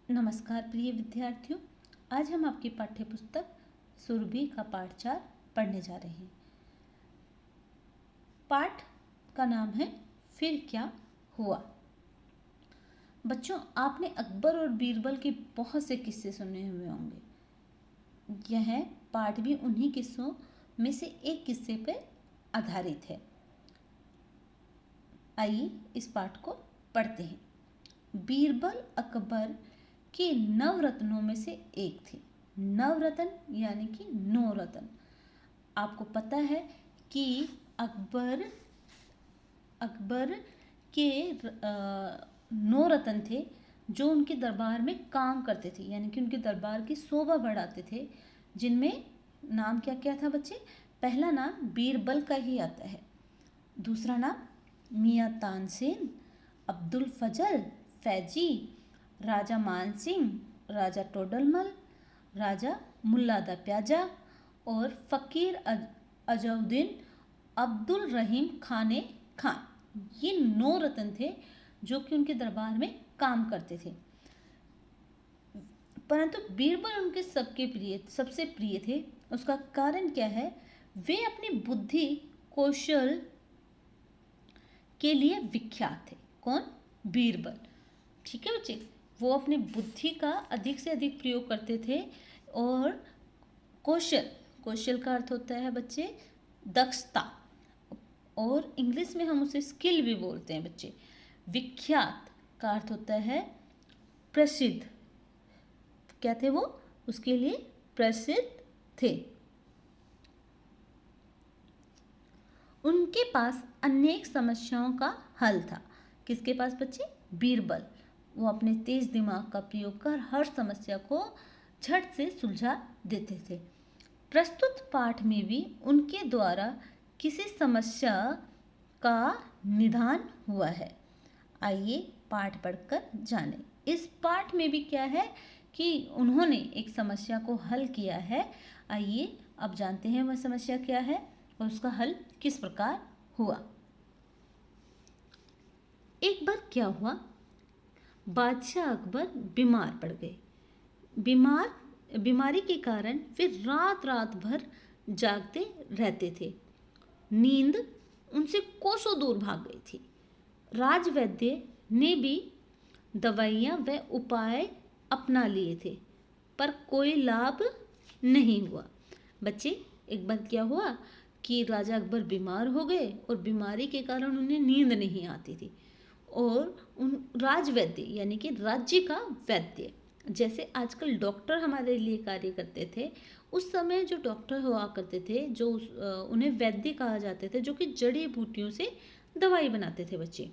नमस्कार प्रिय विद्यार्थियों, आज हम आपकी पाठ्य पुस्तक सुरभि का पाठ 4 पढ़ने जा रहे हैं। पाठ का नाम है फिर क्या हुआ। बच्चों, आपने अकबर और बीरबल के बहुत से किस्से सुने हुए होंगे। यह पाठ भी उन्हीं किस्सों में से एक किस्से पर आधारित है। आइए इस पाठ को पढ़ते हैं। बीरबल अकबर के नवरत्नों में से एक थे। नवरत्न यानी कि 9 रत्न। आपको पता है कि अकबर के 9 रत्न थे जो उनके दरबार में काम करते थे, यानी कि उनके दरबार की शोभा बढ़ाते थे। जिनमें नाम क्या क्या था बच्चे? पहला नाम बीरबल का ही आता है। दूसरा नाम मियाँ तानसेन, अब्दुल फजल, फैजी, राजा मानसिंह, राजा टोडरमल, राजा मुल्लादा प्याजा और फ़कीर अजउद्दीन अब्दुल रहीम खाने खान। ये 9 रत्न थे जो कि उनके दरबार में काम करते थे। परंतु बीरबल उनके सबसे प्रिय थे। उसका कारण क्या है? वे अपनी बुद्धि कौशल के लिए विख्यात थे। कौन? बीरबल। ठीक है बच्चे, वो अपनी बुद्धि का अधिक से अधिक प्रयोग करते थे। और कौशल का अर्थ होता है बच्चे दक्षता, और इंग्लिश में हम उसे स्किल भी बोलते हैं बच्चे। विख्यात का अर्थ होता है प्रसिद्ध। क्या थे वो? उसके लिए प्रसिद्ध थे। उनके पास अनेक समस्याओं का हल था। किसके पास बच्चे? बीरबल। वो अपने तेज दिमाग का प्रयोग कर हर समस्या को झट से सुलझा देते थे। प्रस्तुत पाठ में भी उनके द्वारा किसी समस्या का निदान हुआ है। आइए पाठ पढ़कर जानें। इस पाठ में भी क्या है कि उन्होंने एक समस्या को हल किया है। आइए अब जानते हैं वह समस्या क्या है और उसका हल किस प्रकार हुआ। एक बार क्या हुआ, बादशाह अकबर बीमार पड़ गए। बीमारी के कारण वे रात रात भर जागते रहते थे। नींद उनसे कोसों दूर भाग गई थी। राजवैद्य ने भी दवाइयाँ व उपाय अपना लिए थे, पर कोई लाभ नहीं हुआ। बच्चे, एक बार क्या हुआ कि राजा अकबर बीमार हो गए और बीमारी के कारण उन्हें नींद नहीं आती थी। और उन राजवैद्य यानी कि राज्य का वैद्य, जैसे आजकल डॉक्टर हमारे लिए कार्य करते थे, उस समय जो डॉक्टर हुआ करते थे जो उन्हें वैद्य कहा जाते थे, जो कि जड़ी बूटियों से दवाई बनाते थे बच्चे।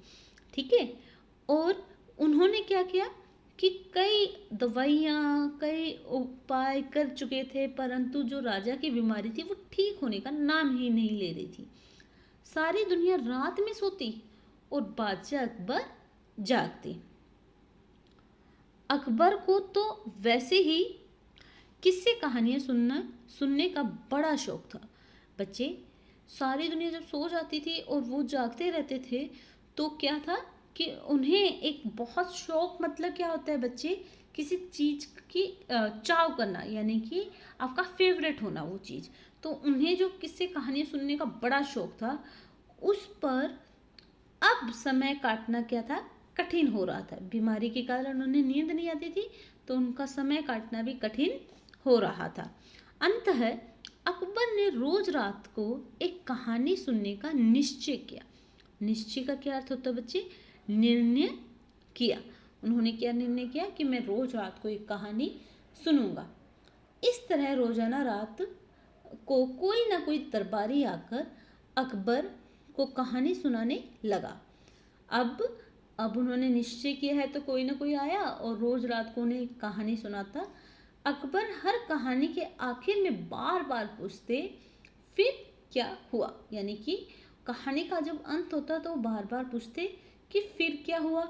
ठीक है। और उन्होंने क्या किया कि कई दवाइयाँ कई उपाय कर चुके थे, परंतु जो राजा की बीमारी थी वो ठीक होने का नाम ही नहीं ले रही थी। सारी दुनिया रात में सोती और बादशाह अकबर जागते। अकबर को तो वैसे ही किस्से कहानियाँ सुनने का बड़ा शौक था। बच्चे, सारी दुनिया जब सो जाती थी और वो जागते रहते थे तो क्या था कि उन्हें एक बहुत शौक, मतलब क्या होता है बच्चे, किसी चीज़ की चाव करना, यानी कि आपका फेवरेट होना वो चीज़। तो उन्हें जो किस्से कहानियाँ सुनने का बड़ा शौक था, उस पर अब समय काटना क्या था? कठिन हो रहा था। बीमारी के कारण उन्हें नींद नहीं आती थी, तो उनका समय काटना भी कठिन हो रहा था। अंततः अकबर ने रोज रात को एक कहानी सुनने का निश्चय किया। निश्चय का क्या अर्थ होता है बच्चे? निर्णय किया। उन्होंने क्या निर्णय किया कि मैं रोज रात को एक कहानी सुनूंगा। इस तरह रोजाना रात को कोई ना कोई दरबारी आकर अकबर को कहानी सुनाने लगा। अब उन्होंने निश्चय किया है तो कोई ना कोई आया और रोज रात को उन्हें कहानी सुनाता। अकबर हर कहानी के आखिर में बार बार पूछते, फिर क्या हुआ? यानी कि कहानी का जब अंत होता तो बार बार पूछते कि फिर क्या हुआ।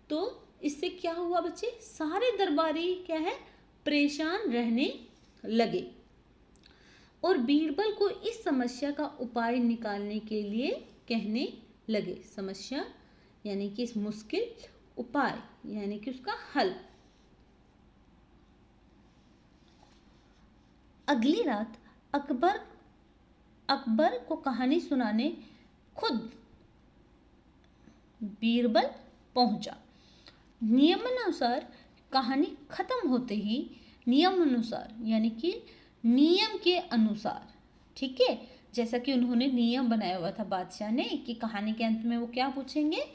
तो इससे क्या हुआ बच्चे? सारे दरबारी क्या है? परेशान रहने लगे और बीरबल को इस समस्या का उपाय निकालने के लिए कहने लगे। समस्या यानी कि इस मुश्किल, उपाय यानी कि उसका हल। अगली रात अकबर अकबर को कहानी सुनाने खुद बीरबल पहुंचा। नियमानुसार कहानी खत्म होते ही, नियमानुसार यानी कि नियम के अनुसार, ठीक है, जैसा कि उन्होंने नियम बनाया हुआ था बादशाह ने कि कहानी के अंत में वो क्या पूछेंगे,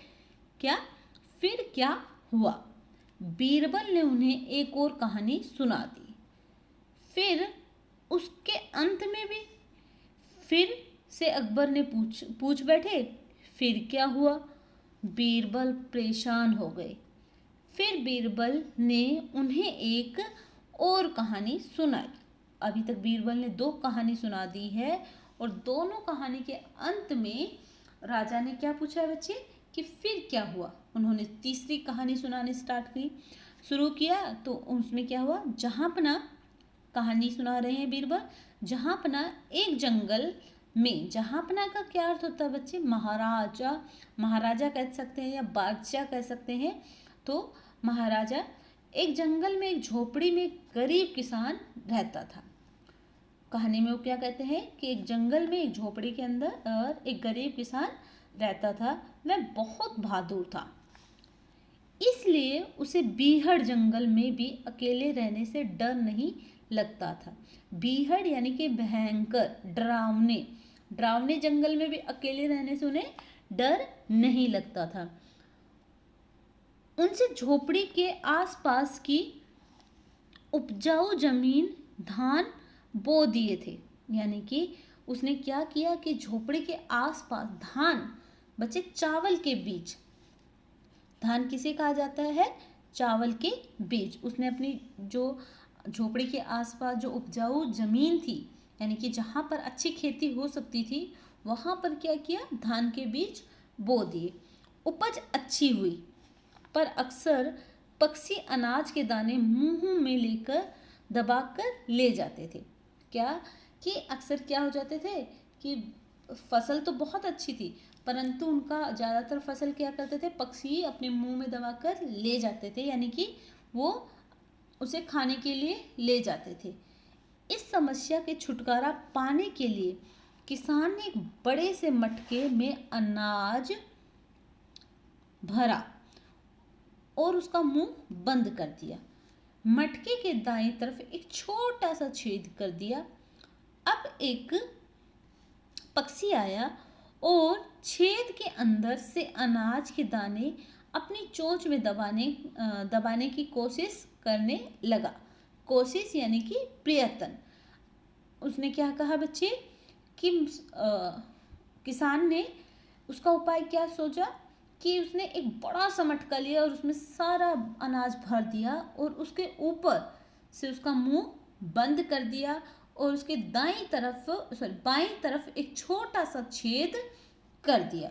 क्या फिर क्या हुआ। बीरबल ने उन्हें एक और कहानी सुना दी। फिर उसके अंत में भी फिर से अकबर ने पूछ बैठे, फिर क्या हुआ। बीरबल परेशान हो गए। फिर बीरबल ने उन्हें एक और कहानी सुनाई। अभी तक बीरबल ने 2 कहानी सुना दी है और दोनों कहानी के अंत में राजा ने क्या पूछा है बच्चे कि फिर क्या हुआ। उन्होंने तीसरी कहानी सुनाने शुरू किया तो उसमें क्या हुआ, जहाँपना कहानी सुना रहे हैं बीरबल। जहाँपना एक जंगल में, जहाँपना का क्या अर्थ होता है बच्चे, महाराजा कह सकते हैं या बादशाह कह सकते हैं। तो महाराजा, एक जंगल में एक झोपड़ी में एक गरीब किसान रहता था। कहानी में वो क्या कहते हैं कि एक जंगल में एक झोपड़ी के अंदर एक गरीब किसान रहता था। वह बहुत बहादुर था, इसलिए उसे बीहड़ जंगल में भी अकेले रहने से डर नहीं लगता था। बीहड़ यानी कि भयंकर, डरावने जंगल में भी अकेले रहने से उन्हें डर नहीं लगता था। उनसे झोपड़ी के आसपास की उपजाऊ जमीन धान बो दिए थे। यानी कि उसने क्या किया कि झोपड़ी के आसपास धान, बच्चे चावल के बीज, धान किसे कहा जाता है, चावल के बीज। उसने अपनी जो झोपड़ी के आसपास जो उपजाऊ जमीन थी, यानी कि जहाँ पर अच्छी खेती हो सकती थी, वहाँ पर क्या किया, धान के बीज बो दिए। उपज अच्छी हुई, पर अक्सर पक्षी अनाज के दाने मुंह में लेकर दबाकर ले जाते थे। क्या कि अक्सर क्या हो जाते थे कि फसल तो बहुत अच्छी थी, परंतु उनका ज़्यादातर फसल क्या करते थे, पक्षी अपने मुंह में दबाकर ले जाते थे, यानी कि वो उसे खाने के लिए ले जाते थे। इस समस्या के छुटकारा पाने के लिए किसान ने एक बड़े से मटके में अनाज भरा और उसका मुंह बंद कर दिया। मटके के दाईं तरफ एक छोटा सा छेद कर दिया। अब एक पक्षी आया और छेद के अंदर से अनाज के दाने अपनी चोंच में दबाने की कोशिश करने लगा। कोशिश यानी कि प्रयत्न। उसने क्या कहा बच्चे कि किसान ने उसका उपाय क्या सोचा कि उसने एक बड़ा सा मटका लिया और उसमें सारा अनाज भर दिया और उसके ऊपर से उसका मुंह बंद कर दिया और उसके बाईं तरफ एक छोटा सा छेद कर दिया।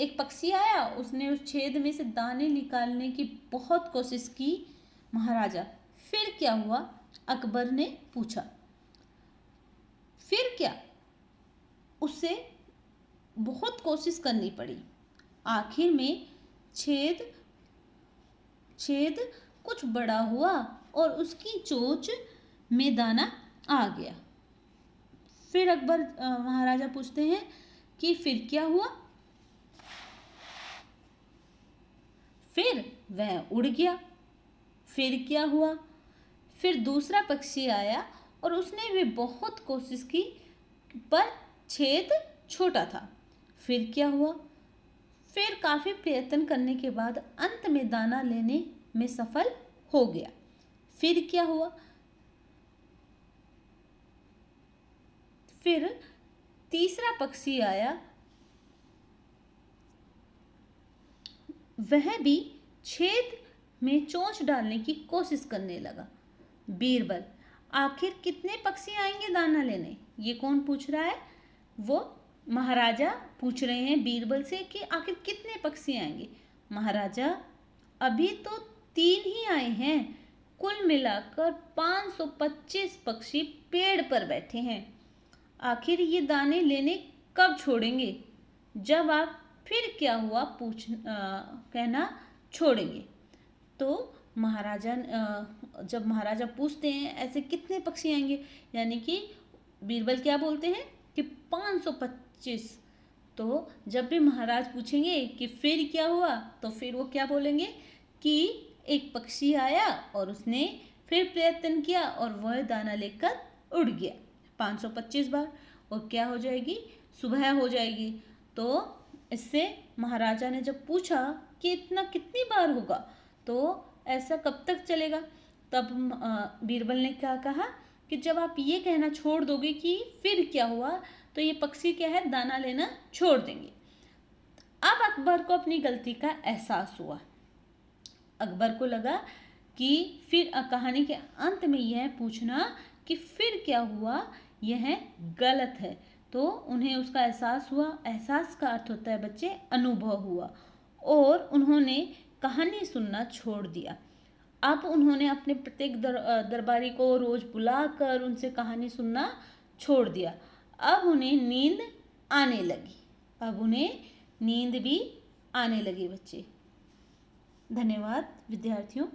एक पक्षी आया, उसने उस छेद में से दाने निकालने की बहुत कोशिश की। महाराजा, फिर क्या हुआ, अकबर ने पूछा। फिर क्या, उसे बहुत कोशिश करनी पड़ी। आखिर में छेद कुछ बड़ा हुआ और उसकी चोंच में दाना आ गया। फिर अकबर महाराजा पूछते हैं कि फिर क्या हुआ। फिर वह उड़ गया। फिर क्या हुआ, फिर दूसरा पक्षी आया और उसने भी बहुत कोशिश की, पर छेद छोटा था। फिर क्या हुआ, फिर काफ़ी प्रयत्न करने के बाद अंत में दाना लेने में सफल हो गया। फिर क्या हुआ, फिर तीसरा पक्षी आया, वह भी छेद में चोंच डालने की कोशिश करने लगा। बीरबल, आखिर कितने पक्षी आएंगे दाना लेने? ये कौन पूछ रहा है? वो महाराजा पूछ रहे हैं बीरबल से कि आखिर कितने पक्षी आएंगे। महाराजा, अभी तो 3 ही आए हैं। कुल मिलाकर 525 पक्षी पेड़ पर बैठे हैं। आखिर ये दाने लेने कब छोड़ेंगे? जब आप फिर क्या हुआ कहना छोड़ेंगे। तो महाराजा जब महाराजा पूछते हैं ऐसे कितने पक्षी आएंगे, यानी कि बीरबल क्या बोलते हैं कि 525। तो जब भी महाराज पूछेंगे कि फिर क्या हुआ, तो फिर वो क्या बोलेंगे कि एक पक्षी आया और उसने फिर प्रयत्न किया और वह दाना लेकर उड़ गया 525 बार, और क्या हो जाएगी, सुबह हो जाएगी। तो इससे महाराजा ने जब पूछा कि इतना कितनी बार होगा, तो ऐसा कब तक चलेगा, तब बीरबल ने क्या कहा कि जब आप ये कहना छोड़ दोगे कि फिर क्या हुआ, तो ये पक्षी क्या है, दाना लेना छोड़ देंगे। अब अकबर को अपनी गलती का एहसास हुआ। अकबर को लगा कि फिर कहानी के अंत में यह पूछना कि फिर क्या हुआ, यह गलत है। तो उन्हें उसका एहसास हुआ। एहसास का अर्थ होता है बच्चे अनुभव हुआ, और उन्होंने कहानी सुनना छोड़ दिया। अब उन्होंने अपने प्रत्येक दरबारी को रोज बुलाकर उनसे कहानी सुनना छोड़ दिया। अब उन्हें नींद आने लगी। अब उन्हें नींद भी आने लगी बच्चे। धन्यवाद विद्यार्थियों।